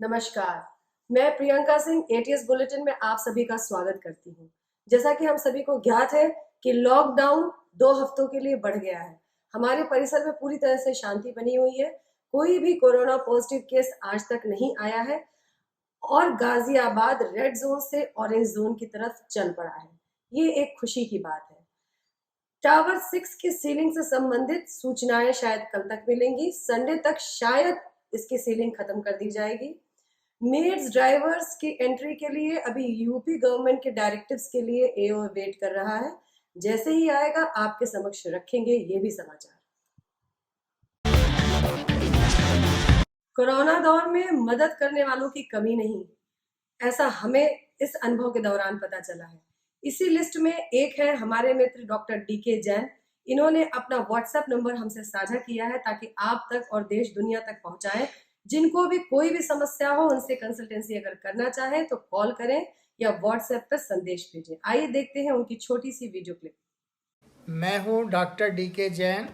नमस्कार। मैं Priyanka Singh ATS bulletin में आप सभी का स्वागत करती हूँ। जैसा कि हम सभी को ज्ञात है कि लॉकडाउन 2 हफ्तों के लिए बढ़ गया है। हमारे परिसर में पूरी तरह से शांति बनी हुई है। कोई भी कोरोना पॉजिटिव केस आज तक नहीं आया है और गाजियाबाद रेड जोन से ऑरेंज जोन की तरफ चल पड़ा है। ये एक खुशी की बात है। टावर 6 की सीलिंग से संबंधित सूचनाएं शायद कल तक मिलेंगी। संडे तक शायद इसकी सीलिंग खत्म कर दी जाएगी। मेड्स ड्राइवर्स की एंट्री के लिए अभी यूपी गवर्नमेंट के डायरेक्टिव्स के लिए एओ वेट कर रहा है। जैसे ही आएगा आपके समक्ष रखेंगे ये भी समाचार। कोरोना दौर में मदद करने वालों की कमी नहीं, ऐसा हमें इस अनुभव के दौरान पता चला है। इसी लिस्ट में एक है हमारे मित्र डॉक्टर डीके जैन। इन्होंने अपना व्हाट्सएप नंबर हमसे साझा किया है ताकि आप तक और देश दुनिया तक पहुंचाएं। जिनको भी कोई भी समस्या हो उनसे कंसल्टेंसी अगर करना चाहें तो कॉल करें या व्हाट्सएप पर संदेश भेजें। आइए देखते हैं उनकी छोटी सी वीडियो क्लिप। मैं हूं डॉक्टर डीके जैन।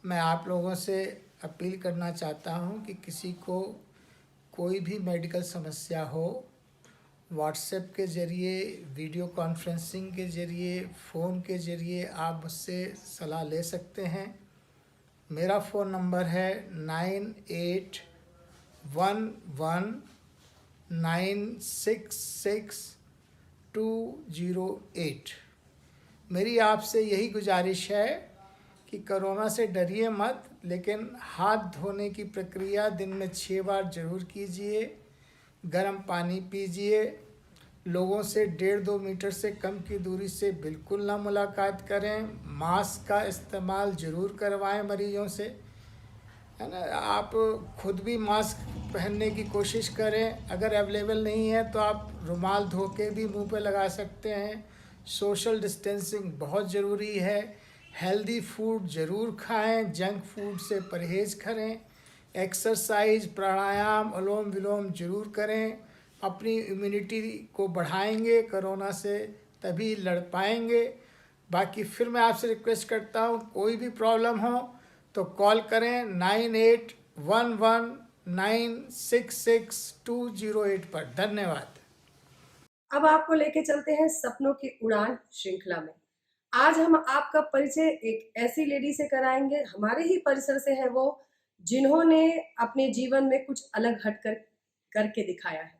मैं आप लोगों से अपील करना चाहता हूं कि किसी को कोई भी मेडिकल समस्या हो, व्हाट्सएप के ज़रिए, वीडियो कॉन्फ्रेंसिंग के ज़रिए, फ़ोन के ज़रिए आप मुझसे सलाह ले सकते हैं। मेरा फ़ोन नंबर है 9811966208। मेरी आपसे यही गुजारिश है कि कोरोना से डरिए मत, लेकिन हाथ धोने की प्रक्रिया दिन में 6 बार ज़रूर कीजिए। गर्म पानी पीजिए। लोगों से 1.5-2 मीटर से कम की दूरी से बिल्कुल ना मुलाकात करें। मास्क का इस्तेमाल ज़रूर करवाएं मरीजों से, है ना। आप खुद भी मास्क पहनने की कोशिश करें। अगर अवेलेबल नहीं है तो आप रुमाल धो के भी मुंह पे लगा सकते हैं। सोशल डिस्टेंसिंग बहुत ज़रूरी है। हेल्दी फूड ज़रूर खाएं, जंक फूड से परहेज़ करें। एक्सरसाइज, प्राणायाम, अनुलोम विलोम ज़रूर करें। अपनी इम्यूनिटी को बढ़ाएंगे, कोरोना से तभी लड़ पाएंगे। बाकी फिर मैं आपसे रिक्वेस्ट करता हूँ, कोई भी प्रॉब्लम हो तो कॉल करें 9811966208 पर। धन्यवाद। अब आपको लेके चलते हैं सपनों की उड़ान श्रृंखला में। आज हम आपका परिचय एक ऐसी लेडी से कराएंगे, हमारे ही परिसर से है वो, जिन्होंने अपने जीवन में कुछ अलग हटकर करके दिखाया है।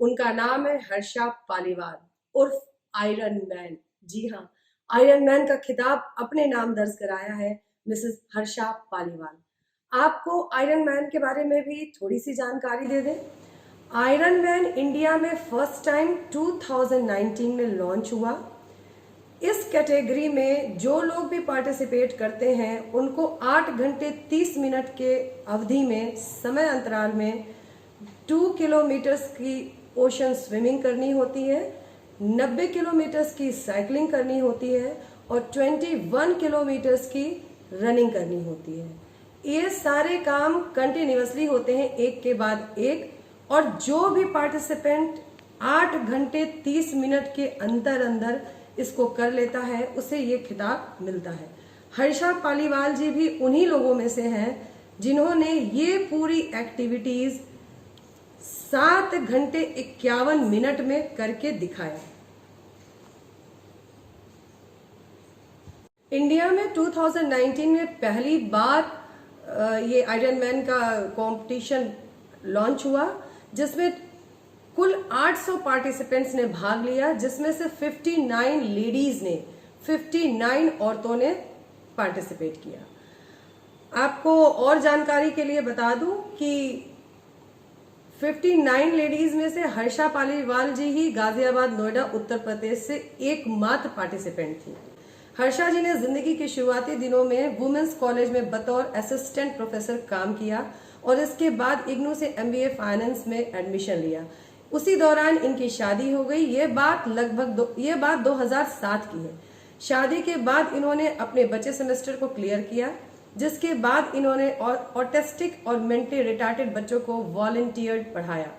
उनका नाम है हर्षा पालीवाल उर्फ आयरन मैन। जी हाँ, आयरन मैन का खिताब अपने नाम दर्ज कराया है मिसेस हर्षा पालीवाल। आपको आयरन मैन के बारे में भी थोड़ी सी जानकारी दे दें। आयरन मैन इंडिया में फर्स्ट टाइम 2019 में लॉन्च हुआ। इस कैटेगरी में जो लोग भी पार्टिसिपेट करते हैं उनको 8 घंटे 30 मिनट के अवधि में समय अंतराल में 2 किलोमीटर्स की ओशन स्विमिंग करनी होती है, 90 किलोमीटर्स की साइकिलिंग करनी होती है और 21 किलोमीटर्स की रनिंग करनी होती है। ये सारे काम कंटिन्यूअसली होते हैं एक के बाद एक, और जो भी पार्टिसिपेंट 8 घंटे 30 मिनट के अंदर इसको कर लेता है उसे ये खिताब मिलता है। हर्षा पालीवाल जी भी उन्हीं लोगों में से हैं जिन्होंने ये पूरी एक्टिविटीज 7 घंटे 51 मिनट में करके दिखाया। इंडिया में 2019 में पहली बार ये आयरन मैन का कंपटीशन लॉन्च हुआ, जिसमें कुल 800 पार्टिसिपेंट्स ने भाग लिया, जिसमें से 59 लेडीज ने, 59 औरतों ने पार्टिसिपेट किया। आपको और जानकारी के लिए बता दूं कि 59 लेडीज में से हर्षा पालीवाल जी ही गाजियाबाद, नोएडा, उत्तर प्रदेश से एकमात्र पार्टिसिपेंट थी। हर्षा जी ने जिंदगी के शुरुआती दिनों में वुमेन्स कॉलेज में बतौर असिस्टेंट प्रोफेसर काम किया और इसके बाद इग्नू से एमबीए फाइनेंस में एडमिशन लिया। उसी दौरान इनकी शादी हो गई। ये बात 2007 की है। शादी के बाद इन्होंने अपने बचे सेमेस्टर को क्लियर किया, जिसके बाद इन्होंने ऑटिस्टिक और मेंटली रिटार्डेड बच्चों को वॉलंटियर पढ़ाया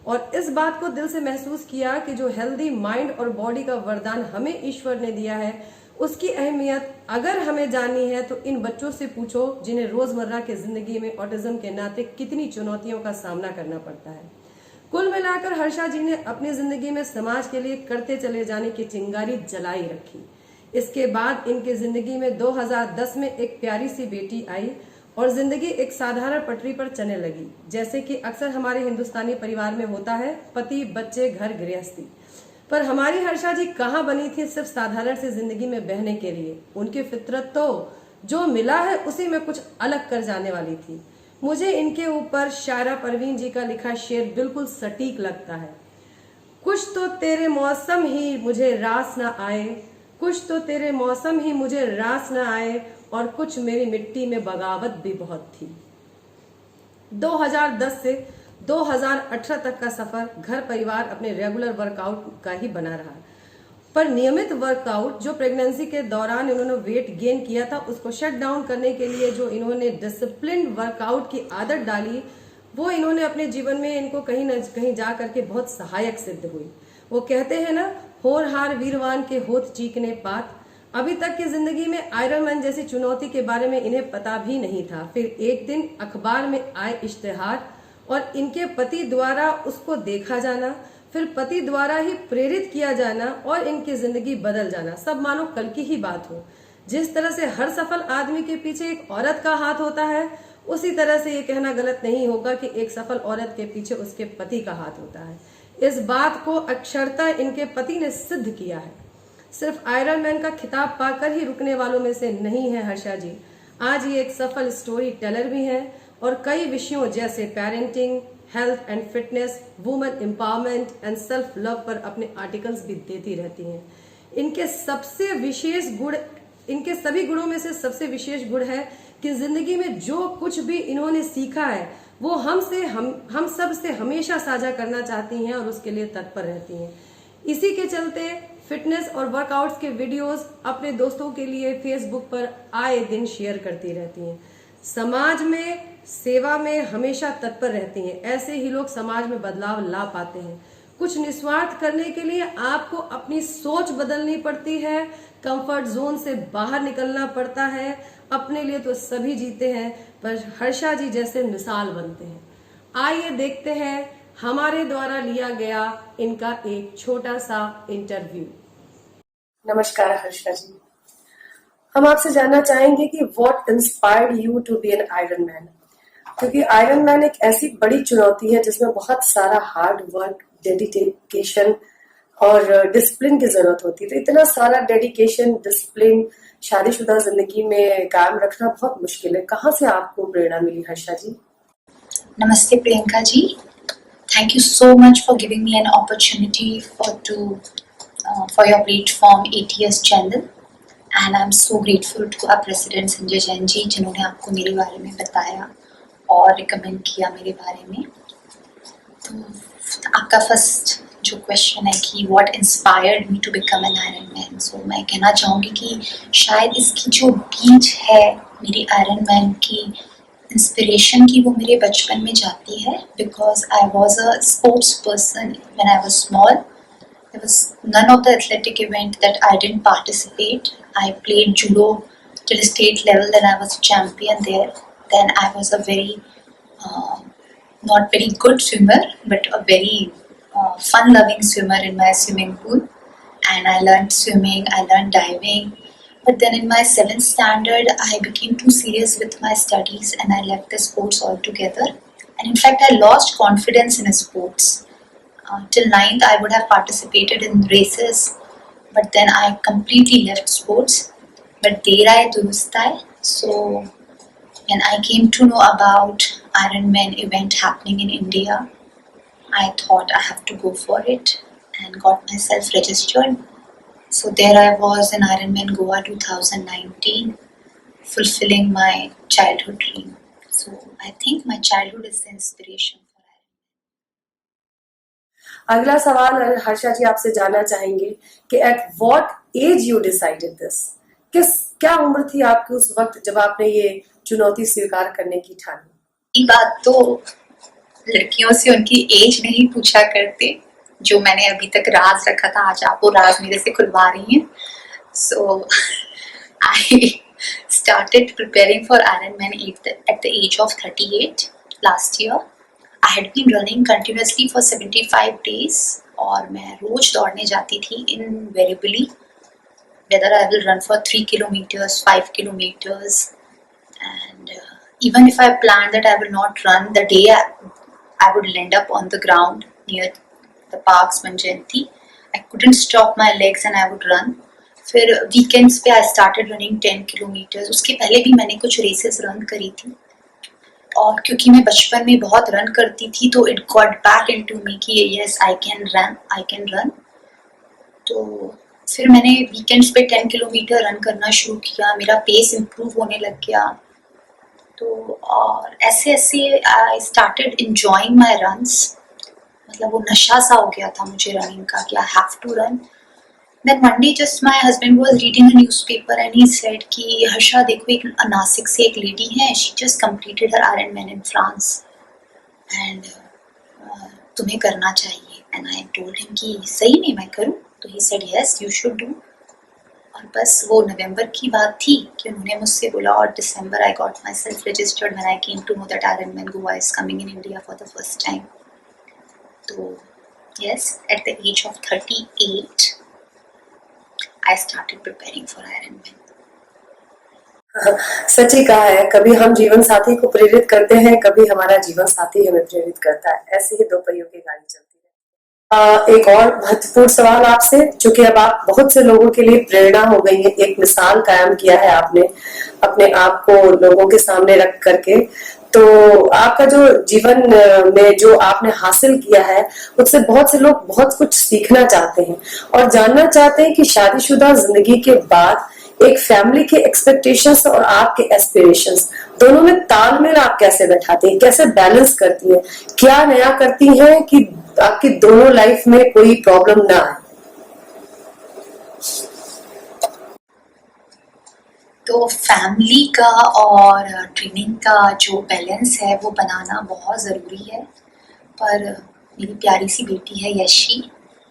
और इस बात को दिल से महसूस किया कि जो हेल्दी माइंड और बॉडी का वरदान हमें ईश्वर ने दिया है उसकी अहमियत अगर हमें जाननी है तो इन बच्चों से पूछो जिन्हें रोजमर्रा के जिंदगी में ऑटिज्म के नाते कितनी चुनौतियों का सामना करना पड़ता है। कुल मिलाकर हर्षा जी ने अपनी जिंदगी में समाज के लिए करते चले जाने की चिंगारी जलाई रखी। इसके बाद इनके जिंदगी में 2010 में एक प्यारी सी बेटी आई और जिंदगी एक साधारण पटरी पर चलने लगी, जैसे कि अक्सर हमारे हिंदुस्तानी परिवार में होता है, पति, बच्चे, घर, गृहस्थी। पर हमारी हर्षा जी कहाँ बनी थी सिर्फ साधारण सी जिंदगी में बहने के लिए। उनकी फितरत तो जो मिला है उसी में कुछ अलग कर जाने वाली थी। मुझे इनके ऊपर शायरा परवीन जी का लिखा शेर बिल्कुल सटीक लगता है। कुछ तो तेरे मौसम ही मुझे रास न आए, कुछ तो तेरे मौसम ही मुझे रास न आए, और कुछ मेरी मिट्टी में बगावत भी बहुत थी। 2010 से 2018 तक का सफर घर परिवार अपने रेगुलर वर्कआउट का ही बना रहा, पर नियमित वर्कआउट जो प्रेगनेंसी के दौरान इन्होंने वेट गेन किया था उसको शट डाउन करने के लिए जो इन्होंने डिसिप्लिन वर्कआउट की आदत डाली, वो इन्होंने अपने जीवन में इनको कहीं न कहीं जा करके बहुत सहायक सिद्ध हुई। वो कहते हैं ना, होर हार वीरवान के होत चीकने पात। अभी तक की जिंदगी में आयरन मैन जैसी चुनौती के बारे में इन्हें पता भी नहीं था। फिर एक दिन अखबार में आए इश्तेहार और इनके पति द्वारा उसको देखा जाना, फिर पति द्वारा ही प्रेरित किया जाना और इनकी जिंदगी बदल जाना, सब मानो कल की ही बात हो। जिस तरह से हर सफल आदमी के पीछे एक औरत का हाथ होता है, उसी तरह से ये कहना गलत नहीं होगा कि एक सफल औरत के पीछे उसके पति का हाथ होता है। इस बात को अक्षरता इनके पति ने सिद्ध किया है। सिर्फ आयरन मैन का खिताब पाकर ही रुकने वालों में से नहीं है हर्षा जी। आज ये एक सफल स्टोरी टेलर भी हैं और कई विषयों जैसे parenting, health and fitness, women empowerment and self love पर अपने आर्टिकल्स भी देती रहती हैं। इनके सभी गुणों में से सबसे विशेष गुण है कि जिंदगी में जो कुछ भी इन्होंने सीखा है वो हम सब से हमेशा साझा करना चाहती हैं और उसके लिए तत्पर रहती हैं। इसी के चलते फिटनेस और वर्कआउट्स के वीडियोस अपने दोस्तों के लिए फेसबुक पर आए दिन शेयर करती रहती हैं। समाज में सेवा में हमेशा तत्पर रहती हैं। ऐसे ही लोग समाज में बदलाव ला पाते हैं। कुछ निस्वार्थ करने के लिए आपको अपनी सोच बदलनी पड़ती है, कंफर्ट जोन से बाहर निकलना पड़ता है। अपने लिए तो सभी जीते हैं, पर हर्षा जी जैसे मिसाल बनते हैं। आइए देखते हैं हमारे द्वारा लिया गया इनका एक छोटा सा इंटरव्यू। नमस्कार हर्षा जी, हम आपसे जानना चाहेंगे कि what inspired you to be an iron man, क्योंकि आयरन मैन एक ऐसी बड़ी चुनौती है जिसमें बहुत सारा हार्ड वर्क, डेडिकेशन और डिसिप्लिन की जरूरत होती है। तो इतना सारा डेडिकेशन, डिसिप्लिन शादीशुदा जिंदगी में कायम रखना बहुत मुश्किल है। कहाँ से आपको प्रेरणा मिली हर्षा जी? Namaste Priyanka ji. Thank you so much for giving me an opportunity for your platform ATS channel, and I'm so grateful to our President Sanjay Jain ji जिन्होंने आपको मेरे बारे में बताया और रिकमेंड किया मेरे बारे में। तो आपका फर्स्ट जो क्वेश्चन है कि what inspired me to become an iron man, so मैं कहना चाहूँगी कि शायद इसकी जो बीज है मेरी आयरन मैन की इंस्पिरेशन की, वो मेरे बचपन में जाती है। Because I was a sports person when I was small. There was none of the athletic event that I didn't participate. I played judo till state level, then I was a champion there. Then I was a very not very good swimmer, but a very fun-loving swimmer in my swimming pool. And I learned swimming, I learned diving. But then in my 7th standard, I became too serious with my studies and I left the sports altogether. And in fact, I lost confidence in sports. Till 9th, I would have participated in races, but then I completely left sports. But der aaye durust aaye. So when I came to know about Ironman event happening in India, I thought I have to go for it and got myself registered. So there I was in Ironman Goa 2019, fulfilling my childhood dream. So I think my childhood is the inspiration for Ironman. अगला सवाल हर्षा जी आपसे जानना चाहेंगे कि at what age you decided this, क्या उम्र थी आपकी उस वक्त जब आपने ये चुनौती स्वीकार करने की ठानी? ये बात तो लड़कियों से उनकी एज नहीं पूछा करते, जो मैंने अभी तक राज रखा था, आज आप वो राज मेरे से खुलवा रही हैं। सो I started preparing for Ironman at the age of 38 last year. I had been running continuously for 75 days और मैं रोज दौड़ने जाती थी invariably, whether I will run for 3 kilometers, 5 kilometers, and even if I planned that I will not run the day, I would land up on the ground near the parks Manjanti. I couldn't stop my legs and I would run. फिर weekends पे I started running 10 kilometres. उसके पहले भी मैंने कुछ races run करी थी और क्योंकि मैं बचपन में बहुत रन करती थी तो it got back into me कि यस आई कैन रन. तो फिर मैंने वीकेंड्स पे 10 किलोमीटर रन करना शुरू किया. मेरा पेस इम्प्रूव होने लग गया. तो और ऐसे ऐसे I started enjoying my runs. मतलब वो नशा सा हो गया था मुझे रनिंग का कि I have to run. Then one day just my husband was reading a newspaper and he said कि हर्षा देखो एक नासिक से एक लेडी है, she just completed her Ironman in France and तुम्हें करना चाहिए. And I told him कि सही में मैं करूँ. तो he said yes you should do. और बस वो नवंबर की बात थी कि उन्होंने मुझसे बोला और दिसंबर I got myself registered when I came to know that Ironman Goa is coming in India for the first time. तो yes, at the age of 38 I started preparing for Ironman. सच ही कहा है, कभी हम जीवन साथी को प्रेरित करते हैं, कभी हमारा जीवन साथी हमें प्रेरित करता है. ऐसे ही दो पहियों की गाड़ी चलती है. एक और महत्वपूर्ण सवाल आपसे, चूंकि अब आप बहुत से लोगों के लिए प्रेरणा हो गई है, एक मिसाल कायम किया है आपने अपने आप को लोगों के सामने रख करके, तो आपका जो जीवन में जो आपने हासिल किया है उससे बहुत से लोग बहुत कुछ सीखना चाहते हैं और जानना चाहते हैं कि शादीशुदा जिंदगी के बाद एक फैमिली के एक्सपेक्टेशंस और आपके एस्पिरेशंस दोनों में तालमेल आप कैसे बैठाती हैं, कैसे बैलेंस करती हैं, क्या नया करती हैं कि आपकी दोनों लाइफ में कोई प्रॉब्लम ना आए. तो फैमिली का और ट्रेनिंग का जो बैलेंस है वो बनाना बहुत ज़रूरी है. पर मेरी प्यारी सी बेटी है Yeshi,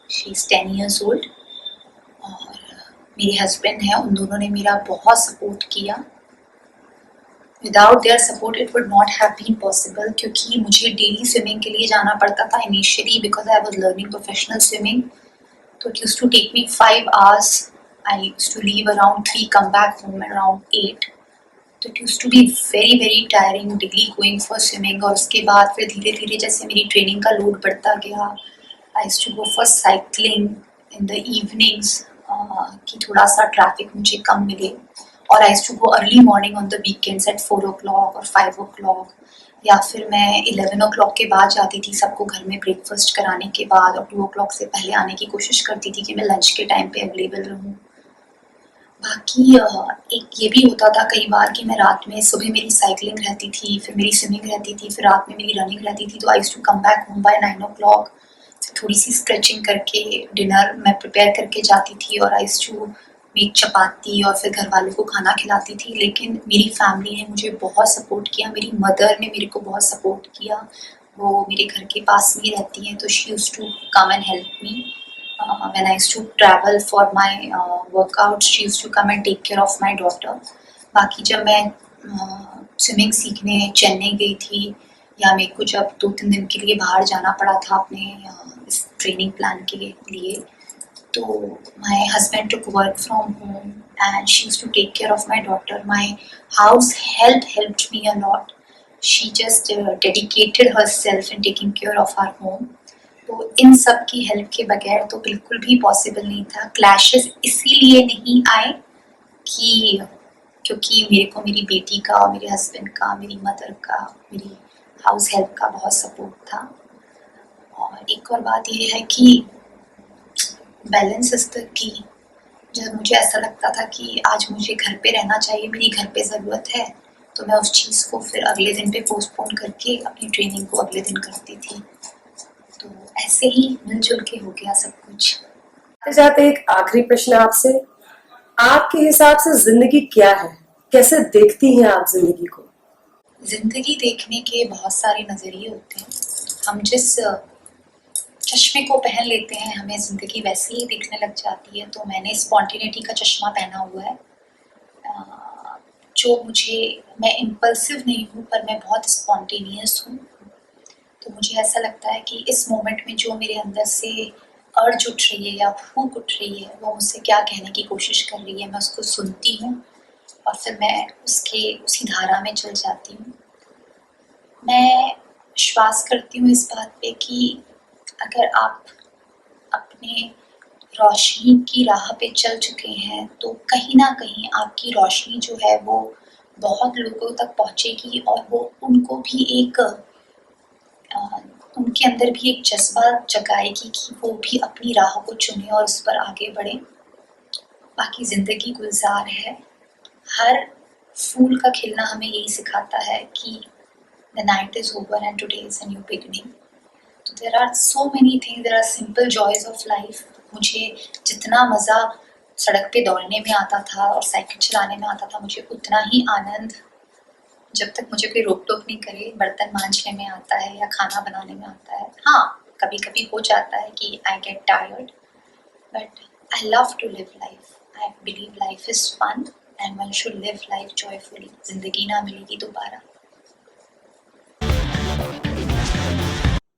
she is 10 years old और मेरे हस्बैंड हैं, उन दोनों ने मेरा बहुत सपोर्ट किया. Without their support it would not have been possible क्योंकि मुझे डेली स्विमिंग के लिए जाना पड़ता था initially because I was learning professional swimming. तो it used to take me 5 hours. I used to leave around 3, come back home around 8. तो it used to be very very tiring daily going for swimming. और उसके बाद फिर धीरे धीरे जैसे मेरी ट्रेनिंग का लोड बढ़ता गया, I used to go for cycling in the evenings कि थोड़ा सा ट्रैफिक मुझे कम मिले. और I used to go early morning on the weekends at 4 o'clock और 5 o'clock. या फिर मैं 11 o'clock के बाद जाती थी सबको घर में ब्रेकफास्ट कराने के बाद और 2 o'clock से पहले आने की कोशिश करती थी कि मैं लंच के टाइम पे अवेलेबल रहूँ. बाकी एक ये भी होता था कई बार कि मैं रात में, सुबह मेरी साइकिलिंग रहती थी, फिर मेरी स्विमिंग रहती थी, फिर रात में मेरी रनिंग रहती थी. तो I used to come back home by 9 o'clock. थोड़ी सी स्ट्रेचिंग करके डिनर मैं प्रिपेयर करके जाती थी और I used to make chapati और फिर घर वालों को खाना खिलाती थी. लेकिन मेरी फैमिली ने मुझे बहुत सपोर्ट किया. मेरी मदर ने मेरे को बहुत सपोर्ट किया. वो मेरे घर के पास में ही रहती हैं तो she used to come and help me. When I used to travel for my workouts, she used to come and take care of my daughter. बाकी जब मैं स्विमिंग सीखने चेन्नई गई थी या मेरे को जब 2-3 दिन के लिए बाहर जाना पड़ा था अपने इस ट्रेनिंग प्लान के लिए, तो my husband took work from home and she used to take care of my daughter. My house helped me a lot. She just dedicated herself in taking care of our home. तो इन सब की help के बगैर तो बिल्कुल भी possible नहीं था. क्लैशेस इसीलिए नहीं आए कि क्योंकि मेरे को मेरी बेटी का, मेरे हस्बैंड का, मेरी मदर का, मेरी हाउस हेल्प का बहुत सपोर्ट था. और एक और बात ये है कि बैलेंस इज द की. जब मुझे ऐसा लगता था कि आज मुझे घर पे रहना चाहिए, मेरी घर पे ज़रूरत है, तो मैं उस चीज़ को फिर अगले दिन पे पोस्टपोन करके अपनी ट्रेनिंग को अगले दिन करती थी. तो ऐसे ही मिलजुल के हो गया सब कुछ. जाते एक आखिरी प्रश्न आपसे, आपके हिसाब से जिंदगी क्या है, कैसे देखती हैं आप जिंदगी को? जिंदगी देखने के बहुत सारे नज़रिए होते हैं. हम जिस चश्मे को पहन लेते हैं हमें ज़िंदगी वैसे ही दिखने लग जाती है. तो मैंने स्पॉन्टेनिटी का चश्मा पहना हुआ है. जो मैं इम्पल्सिव नहीं हूँ पर मैं बहुत स्पॉन्टेनियस हूँ। तो मुझे ऐसा लगता है कि इस मोमेंट में जो मेरे अंदर से अर्ज उठ रही है या फूंक उठ रही है, वो मुझसे क्या कहने की कोशिश कर रही है, मैं उसको सुनती हूँ और फिर मैं उसी धारा में चल जाती हूँ। मैं विश्वास करती हूँ इस बात पे कि अगर आप अपने रोशनी की राह पे चल चुके हैं तो कहीं ना कहीं आपकी रोशनी जो है वो बहुत लोगों तक पहुँचेगी और वो उनको भी उनके अंदर भी एक जज्बा जगाएगी कि वो भी अपनी राह को चुने और उस पर आगे बढ़े। बाकी ज़िंदगी गुलजार है। हर फूल का खिलना हमें यही सिखाता है कि the night is over and today is a new beginning. तो there are so many things, there are simple joys of life. मुझे जितना मज़ा सड़क पे दौड़ने में आता था और साइकिल चलाने में आता था, मुझे उतना ही आनंद जब तक मुझे कोई रोक टोक नहीं करे बर्तन मांजने में आता है या खाना बनाने में आता है। हाँ, कभी कभी हो जाता है कि I get tired, but I love to live life. I believe life is fun and one should live life joyfully. जिंदगी ना मिलेगी दोबारा।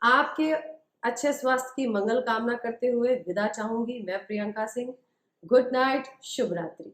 आपके अच्छे स्वास्थ्य की मंगल कामना करते हुए विदा चाहूंगी मैं प्रियंका सिंह। गुड नाइट, शुभ रात्रि।